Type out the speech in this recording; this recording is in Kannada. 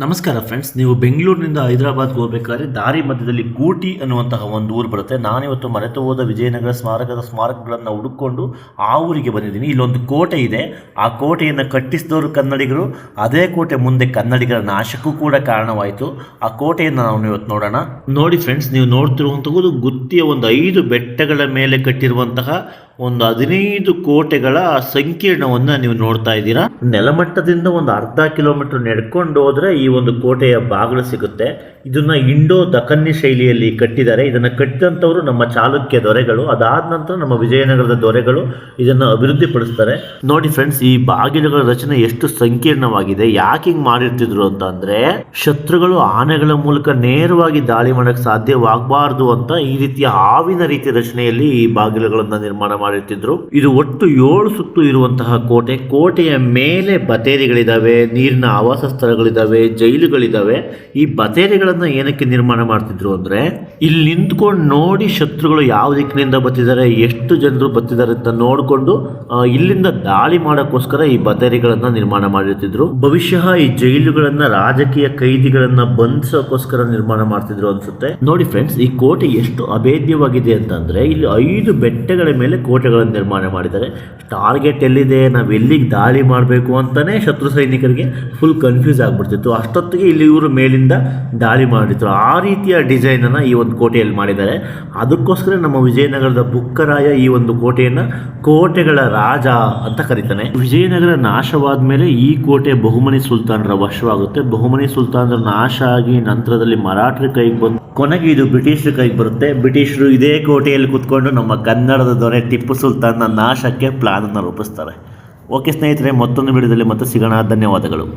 ನಮಸ್ಕಾರ ಫ್ರೆಂಡ್ಸ್, ನೀವು ಬೆಂಗಳೂರಿನಿಂದ ಹೈದರಾಬಾದ್ಗೆ ಹೋಗಬೇಕಾದ್ರೆ ದಾರಿ ಮಧ್ಯದಲ್ಲಿ ಗೂಟಿ ಅನ್ನುವಂತಹ ಒಂದು ಊರು ಬರುತ್ತೆ. ನಾನಿವತ್ತು ಮರೆತು ಹೋದ ವಿಜಯನಗರ ಸ್ಮಾರಕಗಳನ್ನು ಹುಡುಕೊಂಡು ಆ ಊರಿಗೆ ಬಂದಿದ್ದೀನಿ. ಇಲ್ಲೊಂದು ಕೋಟೆ ಇದೆ. ಆ ಕೋಟೆಯನ್ನು ಕಟ್ಟಿಸಿದವರು ಕನ್ನಡಿಗರು. ಅದೇ ಕೋಟೆ ಮುಂದೆ ಕನ್ನಡಿಗರ ನಾಶಕ್ಕೂ ಕೂಡ ಕಾರಣವಾಯಿತು. ಆ ಕೋಟೆಯನ್ನು ನಾವು ಇವತ್ತು ನೋಡೋಣ. ನೋಡಿ ಫ್ರೆಂಡ್ಸ್, ನೀವು ನೋಡ್ತಿರುವಂಥದ್ದು ಗುತ್ತಿಯ ಒಂದು 5 ಬೆಟ್ಟಗಳ ಮೇಲೆ ಕಟ್ಟಿರುವಂತಹ ಒಂದು 15 ಕೋಟೆಗಳ ಸಂಕೀರ್ಣವನ್ನು ನೀವು ನೋಡ್ತಾ ಇದ್ದೀರಾ. ನೆಲಮಟ್ಟದಿಂದ ಒಂದು ಅರ್ಧ ಕಿಲೋಮೀಟರ್ ನಡ್ಕೊಂಡು ಹೋದ್ರೆ ಈ ಒಂದು ಕೋಟೆಯ ಬಾಗಿಲು ಸಿಗುತ್ತೆ. ಇದನ್ನ ಇಂಡೋ ದಖನ್ನಿ ಶೈಲಿಯಲ್ಲಿ ಕಟ್ಟಿದ್ದಾರೆ. ಇದನ್ನು ಕಟ್ಟಿದಂಥವರು ನಮ್ಮ ಚಾಲುಕ್ಯ ದೊರೆಗಳು. ಅದಾದ ನಂತರ ನಮ್ಮ ವಿಜಯನಗರದ ದೊರೆಗಳು ಇದನ್ನು ಅಭಿವೃದ್ಧಿಪಡಿಸ್ತಾರೆ. ನೋಡಿ ಫ್ರೆಂಡ್ಸ್, ಈ ಬಾಗಿಲುಗಳ ರಚನೆ ಎಷ್ಟು ಸಂಕೀರ್ಣವಾಗಿದೆ. ಯಾಕೆ ಹಿಂಗೆ ಮಾಡಿರ್ತಿದ್ರು ಅಂತ ಅಂದ್ರೆ, ಶತ್ರುಗಳು ಆನೆಗಳ ಮೂಲಕ ನೇರವಾಗಿ ದಾಳಿ ಮಾಡಕ್ಕೆ ಸಾಧ್ಯವಾಗಬಾರ್ದು ಅಂತ ಈ ರೀತಿಯ ಹಾವಿನ ರೀತಿ ರಚನೆಯಲ್ಲಿ ಈ ಬಾಗಿಲುಗಳನ್ನು ನಿರ್ಮಾಣ ಮಾಡಿರ್ತಿದ್ರು. ಇದು ಒಟ್ಟು 7 ಸುತ್ತು ಇರುವಂತಹ ಕೋಟೆ. ಕೋಟೆಯ ಮೇಲೆ ಬತೇರಿಗಳಿದಾವೆ, ನೀರಿನ ಆವಾಸ ಸ್ಥಳಗಳಿದಾವೆ, ಜೈಲುಗಳಿದಾವೆ. ಈ ಬತೇರಿಗಳನ್ನ ಏನಕ್ಕೆ ನಿರ್ಮಾಣ ಮಾಡ್ತಿದ್ರು ಅಂದ್ರೆ, ಇಲ್ಲಿ ನಿಂತ್ಕೊಂಡು ನೋಡಿ ಶತ್ರುಗಳು ಯಾವ ದಿಕ್ಕಿನಿಂದ ಬರ್ತಿದ್ದಾರೆ, ಎಷ್ಟು ಜನರು ಬರ್ತಿದ್ದಾರೆ ಅಂತ ನೋಡ್ಕೊಂಡು ಇಲ್ಲಿಂದ ದಾಳಿ ಮಾಡೋಕ್ಕೋಸ್ಕರ ಈ ಬತೇರಿಗಳನ್ನ ನಿರ್ಮಾಣ ಮಾಡಿರ್ತಿದ್ರು. ಬಹುಶಃ ಈ ಜೈಲುಗಳನ್ನ ರಾಜಕೀಯ ಕೈದಿಗಳನ್ನ ಬಂಧಿಸೋಕ್ಕೋಸ್ಕರ ನಿರ್ಮಾಣ ಮಾಡ್ತಿದ್ರು ಅನ್ಸುತ್ತೆ. ನೋಡಿ ಫ್ರೆಂಡ್ಸ್, ಈ ಕೋಟೆ ಎಷ್ಟು ಅಭೇದ್ಯವಾಗಿದೆ ಅಂತಂದ್ರೆ, ಇಲ್ಲಿ 5 ಬೆಟ್ಟಗಳ ಮೇಲೆ ಕೋಟೆಗಳನ್ನು ನಿರ್ಮಾಣ ಮಾಡಿದ್ದಾರೆ. ಟಾರ್ಗೆಟ್ ಎಲ್ಲಿದೆ, ನಾವು ಎಲ್ಲಿಗೆ ದಾಳಿ ಮಾಡಬೇಕು ಅಂತಾನೆ ಶತ್ರು ಸೈನಿಕರಿಗೆ ಫುಲ್ ಕನ್ಫ್ಯೂಸ್ ಆಗ್ಬಿಡ್ತಿತ್ತು. ಅಷ್ಟೊತ್ತಿಗೆ ಇಲ್ಲಿ ಇವರು ಮೇಲಿಂದ ದಾಳಿ ಮಾಡಿದ್ರು. ಆ ರೀತಿಯ ಡಿಸೈನ್ ಅನ್ನ ಈ ಒಂದು ಕೋಟೆಯಲ್ಲಿ ಮಾಡಿದ್ದಾರೆ. ಅದಕ್ಕೋಸ್ಕರ ನಮ್ಮ ವಿಜಯನಗರದ ಬುಕ್ಕರಾಯ ಈ ಒಂದು ಕೋಟೆಯನ್ನ ಕೋಟೆಗಳ ರಾಜ ಅಂತ ಕರೀತಾನೆ. ವಿಜಯನಗರ ನಾಶವಾದ ಮೇಲೆ ಈ ಕೋಟೆ ಬಹುಮನಿ ಸುಲ್ತಾನರ ವಶವಾಗುತ್ತೆ. ಬಹುಮನಿ ಸುಲ್ತಾನರ ನಾಶ ಆಗಿ ನಂತರದಲ್ಲಿ ಮರಾಠರ ಕೈಗೆ ಬಂದು ಕೊನೆಗೆ ಇದು ಬ್ರಿಟಿಷರ ಕೈಗೆ ಬರುತ್ತೆ. ಬ್ರಿಟಿಷರು ಇದೇ ಕೋಟೆಯಲ್ಲಿ ಕುತ್ಕೊಂಡು ನಮ್ಮ ಕನ್ನಡದ ದೊರೆ ಟಿಪ್ಪು ಸುಲ್ತಾನ್ನ ನಾಶಕ್ಕೆ ಪ್ಲಾನ್ ಅನ್ನು ರೂಪಿಸ್ತಾರೆ. ಓಕೆ ಸ್ನೇಹಿತರೆ, ಮತ್ತೊಂದು ವಿಡಿಯೋದಲ್ಲಿ ಮತ್ತೆ ಸಿಗೋಣ. ಧನ್ಯವಾದಗಳು.